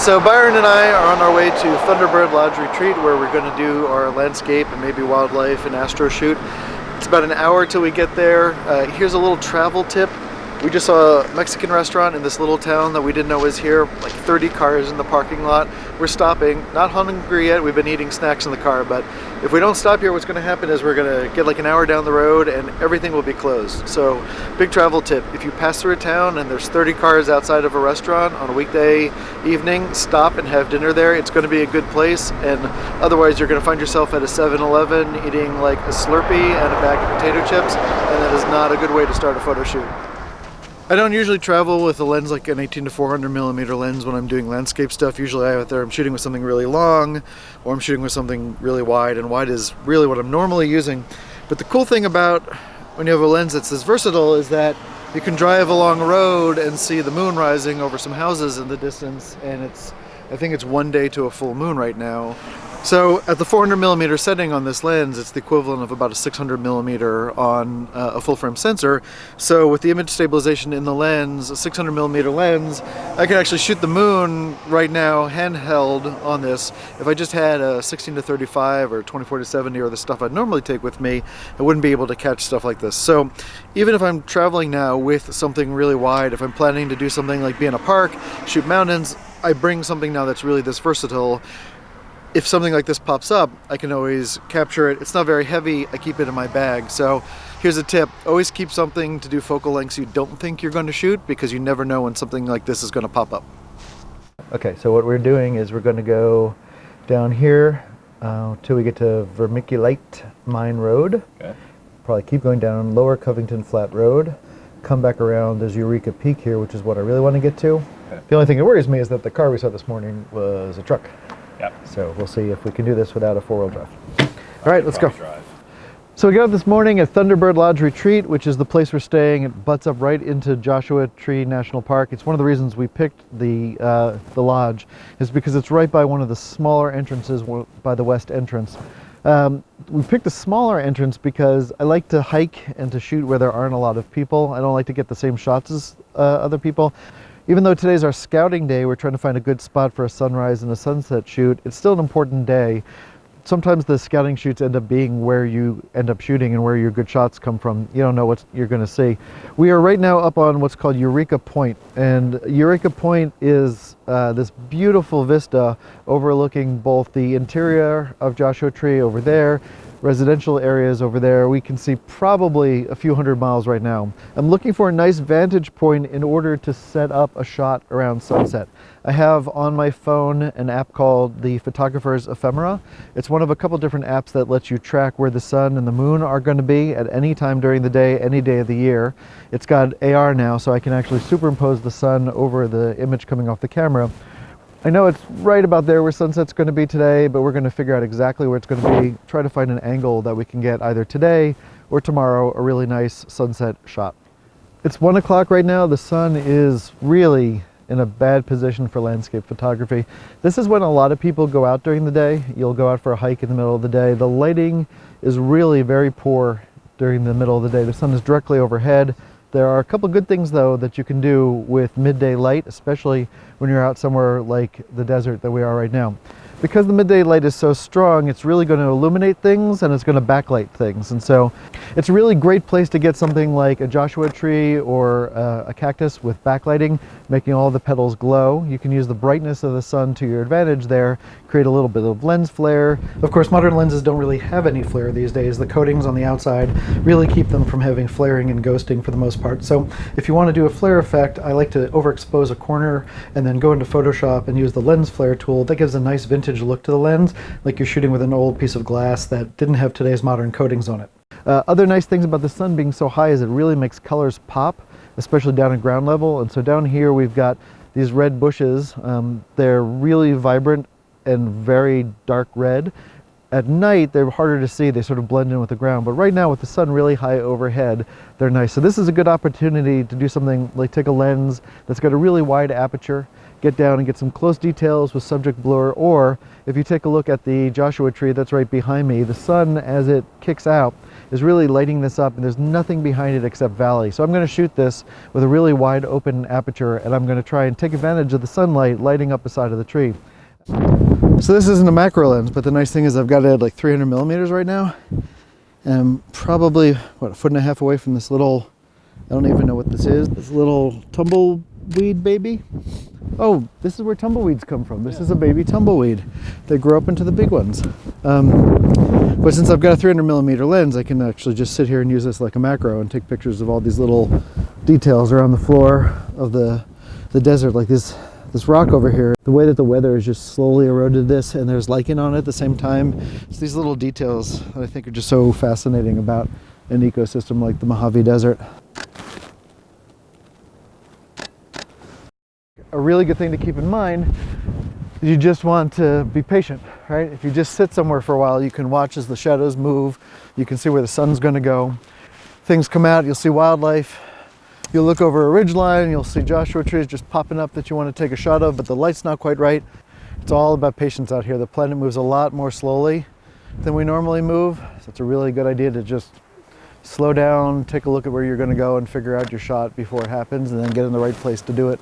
So Byron and I are on our way to Thunderbird Lodge Retreat, where we're going to do our landscape and maybe wildlife and astro shoot. It's about an hour till we get there. Here's a little travel tip. We just saw a Mexican restaurant in this little town that we didn't know was here, like 30 cars in the parking lot. We're stopping, not hungry yet, we've been eating snacks in the car, but if we don't stop here, what's going to happen is we're going to get like an hour down the road and everything will be closed. So big travel tip, if you pass through a town and there's 30 cars outside of a restaurant on a weekday evening, stop and have dinner there. It's going to be a good place, and otherwise you're going to find yourself at a 7-Eleven eating like a Slurpee and a bag of potato chips, and that is not a good way to start a photo shoot. I don't usually travel with a lens like an 18 to 400 millimeter lens when I'm doing landscape stuff. Usually I'm shooting with something really long, or I'm shooting with something really wide, and wide is really what I'm normally using. But the cool thing about when you have a lens that's this versatile is that you can drive along a road and see the moon rising over some houses in the distance, and I think it's 1 day to a full moon right now. So at the 400 millimeter setting on this lens, it's the equivalent of about a 600 millimeter on a full frame sensor. So with the image stabilization in the lens, a 600 millimeter lens, I can actually shoot the moon right now handheld on this. If I just had a 16 to 35 or 24 to 70 or the stuff I'd normally take with me, I wouldn't be able to catch stuff like this. So even if I'm traveling now with something really wide, if I'm planning to do something like be in a park, shoot mountains, I bring something now that's really this versatile. If something like this pops up, I can always capture it. It's not very heavy, I keep it in my bag. So here's a tip, always keep something to do focal lengths you don't think you're going to shoot, because you never know when something like this is going to pop up. Okay, so what we're doing is we're going to go down here till we get to Vermiculite Mine Road. Okay. Probably keep going down Lower Covington Flat Road, come back around. There's Eureka Peak here, which is what I really want to get to. Okay. The only thing that worries me is that the car we saw this morning was a truck. Yep. So we'll see if we can do this without a four-wheel drive. All right, let's go. So we got up this morning at Thunderbird Lodge Retreat, which is the place we're staying. It butts up right into Joshua Tree National Park. It's one of the reasons we picked the lodge, is because it's right by one of the smaller entrances, by the west entrance. We picked a smaller entrance because I like to hike and to shoot where there aren't a lot of people. I don't like to get the same shots as other people. Even though today's our scouting day, we're trying to find a good spot for a sunrise and a sunset shoot. It's still an important day. Sometimes the scouting shoots end up being where you end up shooting and where your good shots come from. You don't know what you're going to see. We are right now up on what's called Eureka Point, and Eureka Point is this beautiful vista overlooking both the interior of Joshua Tree over there, residential areas over there. We can see probably a few hundred miles right now. I'm looking for a nice vantage point in order to set up a shot around sunset. I have on my phone an app called the Photographer's Ephemera. It's one of a couple different apps that lets you track where the sun and the moon are going to be at any time during the day, any day of the year. It's got AR now, so I can actually superimpose the sun over the image coming off the camera. I know it's right about there where sunset's going to be today, but we're going to figure out exactly where it's going to be, try to find an angle that we can get either today or tomorrow a really nice sunset shot. It's 1 o'clock right now. The sun is really in a bad position for landscape photography. This is when a lot of people go out during the day. You'll go out for a hike in the middle of the day. The lighting is really very poor during the middle of the day. The sun is directly overhead. There are a couple good things though that you can do with midday light, especially when you're out somewhere like the desert that we are right now. Because the midday light is so strong, it's really going to illuminate things and it's going to backlight things. And so it's a really great place to get something like a Joshua tree or a cactus with backlighting, making all the petals glow. You can use the brightness of the sun to your advantage there, create a little bit of lens flare. Of course, modern lenses don't really have any flare these days. The coatings on the outside really keep them from having flaring and ghosting for the most part. So if you want to do a flare effect, I like to overexpose a corner and then go into Photoshop and use the lens flare tool. That gives a nice vintage look to the lens, like you're shooting with an old piece of glass that didn't have today's modern coatings on it. Other nice things about the sun being so high is it really makes colors pop, especially down at ground level. And so down here we've got these red bushes. They're really vibrant and very dark red. At night, they're harder to see. They sort of blend in with the ground. But right now, with the sun really high overhead, they're nice. So this is a good opportunity to do something like take a lens that's got a really wide aperture, get down and get some close details with subject blur. Or if you take a look at the Joshua tree that's right behind me, the sun, as it kicks out, is really lighting this up, and there's nothing behind it except valley. So I'm going to shoot this with a really wide open aperture, and I'm going to try and take advantage of the sunlight lighting up the side of the tree. So this isn't a macro lens, but the nice thing is I've got it at like 300 millimeters right now. And I'm probably, what, 1.5 feet away from this little, I don't even know what this is, this little tumbleweed baby. Oh, this is where tumbleweeds come from. This is a baby tumbleweed. They grow up into the big ones. But since I've got a 300 millimeter lens, I can actually just sit here and use this like a macro and take pictures of all these little details around the floor of the desert, like this rock over here. The way that the weather has just slowly eroded this, and there's lichen on it at the same time. It's these little details that I think are just so fascinating about an ecosystem like the Mojave Desert. A really good thing to keep in mind is you just want to be patient, right? If you just sit somewhere for a while, you can watch as the shadows move. You can see where the sun's going to go. Things come out, you'll see wildlife. You'll look over a ridgeline, you'll see Joshua trees just popping up that you want to take a shot of, but the light's not quite right. It's all about patience out here. The planet moves a lot more slowly than we normally move, so it's a really good idea to just slow down, take a look at where you're going to go, and figure out your shot before it happens, and then get in the right place to do it.